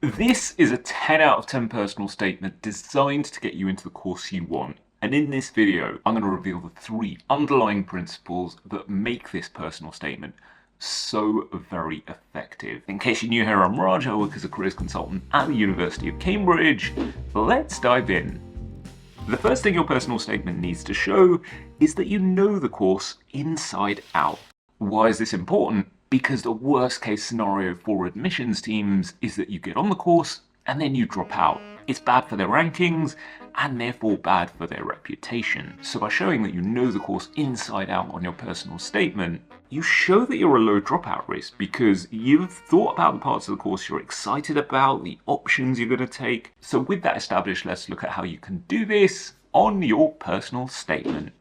This is a 10 out of 10 personal statement designed to get you into the course you want. And in this video, I'm going to reveal the 3 underlying principles that make this personal statement so very effective. In case you're new here, I'm Raj. I work as a careers consultant at the University of Cambridge. Let's dive in. The first thing your personal statement needs to show is that you know the course inside out. Why is this important? Because the worst case scenario for admissions teams is that you get on the course and then you drop out. It's bad for their rankings and therefore bad for their reputation. So by showing that you know the course inside out on your personal statement, you show that you're a low dropout risk because you've thought about the parts of the course you're excited about, the options you're going to take. So with that established, let's look at how you can do this on your personal statement.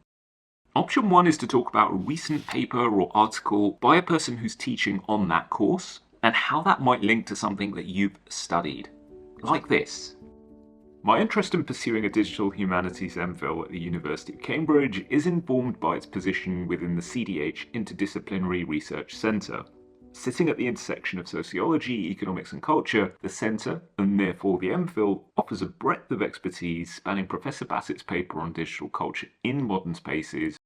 Option 1 is to talk about a recent paper or article by a person who's teaching on that course and how that might link to something that you've studied. Like this. My interest in pursuing a Digital Humanities MPhil at the University of Cambridge is informed by its position within the CDH Interdisciplinary Research Centre. Sitting at the intersection of sociology, economics and culture, the centre, and therefore the MPhil, offers a breadth of expertise spanning Professor Bassett's paper on digital culture in modern spaces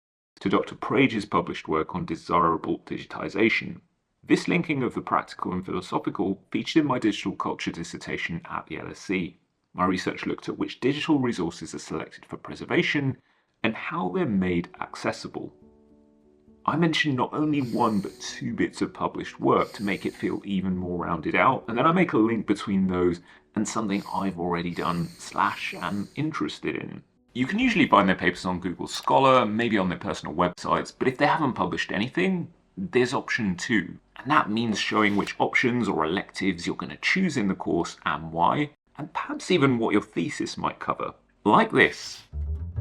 to Dr Prage's published work on desirable digitisation. This linking of the practical and philosophical featured in my digital culture dissertation at the LSE. My research looked at which digital resources are selected for preservation and how they're made accessible. I mentioned not only 1 but 2 bits of published work to make it feel even more rounded out, and then I make a link between those and something I've already done / am interested in. You can usually find their papers on Google Scholar, maybe on their personal websites, but if they haven't published anything, there's option 2. And that means showing which options or electives you're going to choose in the course and why, and perhaps even what your thesis might cover. Like this.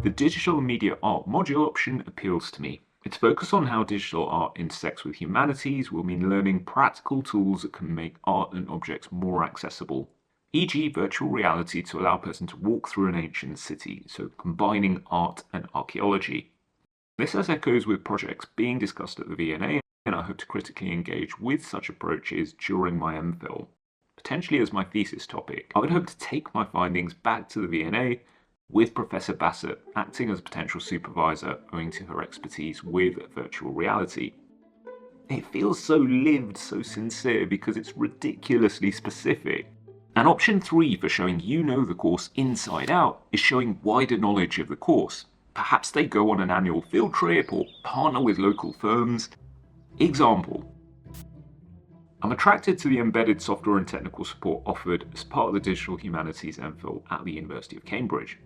The digital media art module option appeals to me. Its focus on how digital art intersects with humanities will mean learning practical tools that can make art and objects more accessible, e.g. virtual reality to allow a person to walk through an ancient city, so combining art and archaeology. This has echoes with projects being discussed at the V&A, and I hope to critically engage with such approaches during my MPhil. Potentially as my thesis topic, I would hope to take my findings back to the V&A with Professor Bassett acting as a potential supervisor owing to her expertise with virtual reality. It feels so lived, so sincere because it's ridiculously specific. And option 3 for showing you know the course inside out is showing wider knowledge of the course. Perhaps they go on an annual field trip or partner with local firms. Example. I'm attracted to the embedded software and technical support offered as part of the Digital Humanities MPhil at the University of Cambridge.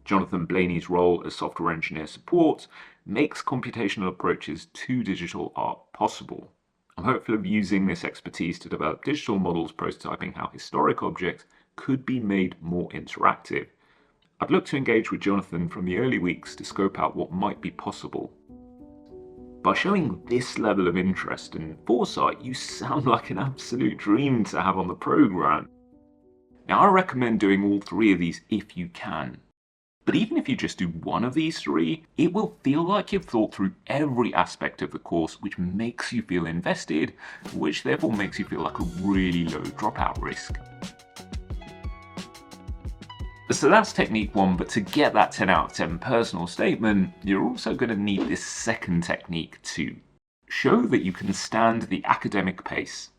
Jonathan Blaney's role as software engineer support makes computational approaches to digital art possible. I'm hopeful of using this expertise to develop digital models prototyping how historic objects could be made more interactive. I'd look to engage with Jonathan from the early weeks to scope out what might be possible. By showing this level of interest and foresight, you sound like an absolute dream to have on the programme. Now, I recommend doing all 3 of these if you can. But even if you just do 1 of these 3, it will feel like you've thought through every aspect of the course, which makes you feel invested, which therefore makes you feel like a really low dropout risk. So that's technique 1, but to get that 10 out of 10 personal statement, you're also going to need this second technique to show that you can stand the academic pace.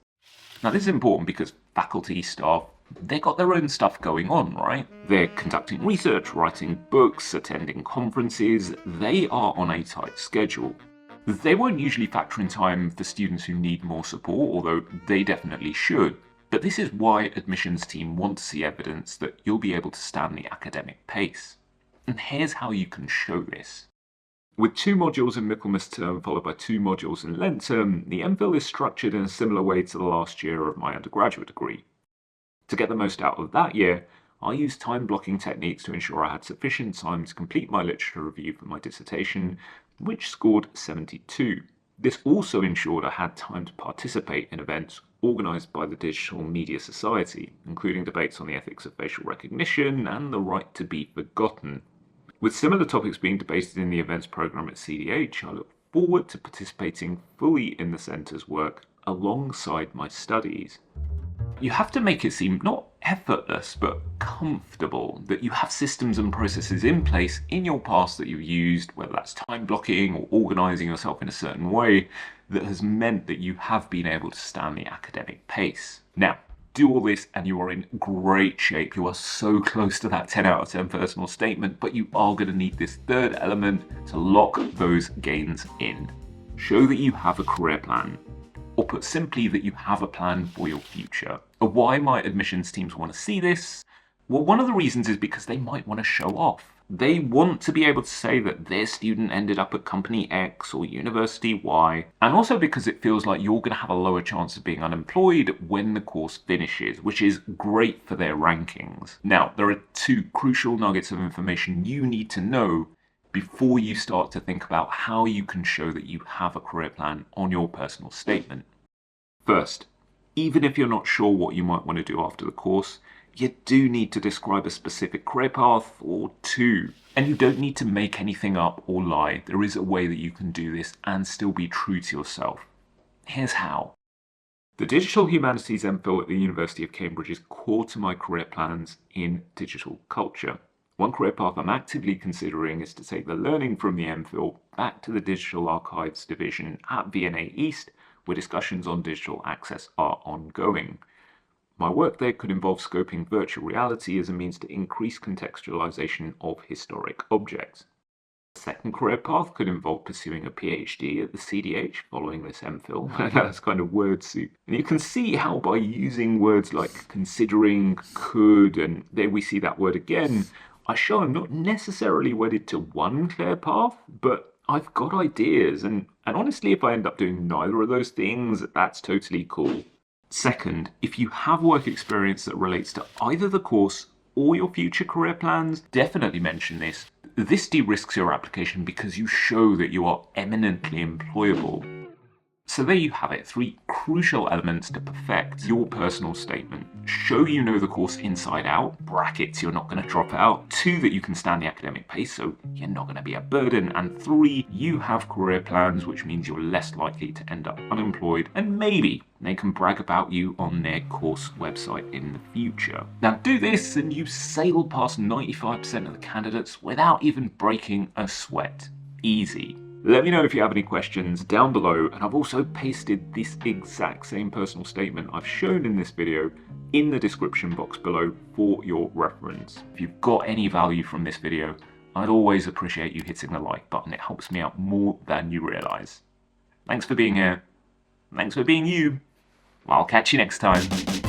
Now this is important because faculty, staff, they've got their own stuff going on, right? They're conducting research, writing books, attending conferences. They are on a tight schedule. They won't usually factor in time for students who need more support, although they definitely should. But this is why admissions team want to see evidence that you'll be able to stand the academic pace. And here's how you can show this. With 2 modules in Michaelmas term followed by 2 modules in Lent term, the MPhil is structured in a similar way to the last year of my undergraduate degree. To get the most out of that year, I used time blocking techniques to ensure I had sufficient time to complete my literature review for my dissertation, which scored 72. This also ensured I had time to participate in events organised by the Digital Media Society, including debates on the ethics of facial recognition and the right to be forgotten. With similar topics being debated in the events programme at CDH, I look forward to participating fully in the Centre's work alongside my studies. You have to make it seem not effortless, but comfortable, that you have systems and processes in place in your past that you've used, whether that's time blocking or organising yourself in a certain way, that has meant that you have been able to stand the academic pace. Now, do all this and you are in great shape. You are so close to that 10 out of 10 personal statement, but you are going to need this third element to lock those gains in. Show that you have a career plan, or put simply, that you have a plan for your future. Why might admissions teams want to see this? Well, one of the reasons is because they might want to show off. They want to be able to say that their student ended up at company X or university Y, and also because it feels like you're going to have a lower chance of being unemployed when the course finishes, which is great for their rankings. Now, there are two crucial nuggets of information you need to know before you start to think about how you can show that you have a career plan on your personal statement. First, even if you're not sure what you might want to do after the course, you do need to describe a specific career path or two. And you don't need to make anything up or lie. There is a way that you can do this and still be true to yourself. Here's how. The Digital Humanities MPhil at the University of Cambridge is core to my career plans in digital culture. One career path I'm actively considering is to take the learning from the MPhil back to the Digital Archives division at V&A East, where discussions on digital access are ongoing. My work there could involve scoping virtual reality as a means to increase contextualization of historic objects. A second career path could involve pursuing a PhD at the CDH following this MPhil. That's kind of word soup. And you can see how by using words like considering, could, and there we see that word again, I show I'm not necessarily wedded to one clear path, but I've got ideas, and honestly, if I end up doing neither of those things, that's totally cool. Second, if you have work experience that relates to either the course or your future career plans, definitely mention this. This de-risks your application because you show that you are eminently employable. So there you have it, 3 crucial elements to perfect your personal statement. Show you know the course inside out, brackets you're not going to drop out. 2, that you can stand the academic pace, so you're not going to be a burden. And 3, you have career plans, which means you're less likely to end up unemployed, and maybe they can brag about you on their course website in the future. Now do this and you sail past 95% of the candidates without even breaking a sweat. Easy. Let me know if you have any questions down below, and I've also pasted this exact same personal statement I've shown in this video in the description box below for your reference. If you've got any value from this video, I'd always appreciate you hitting the like button. It helps me out more than you realise. Thanks for being here. Thanks for being you. I'll catch you next time.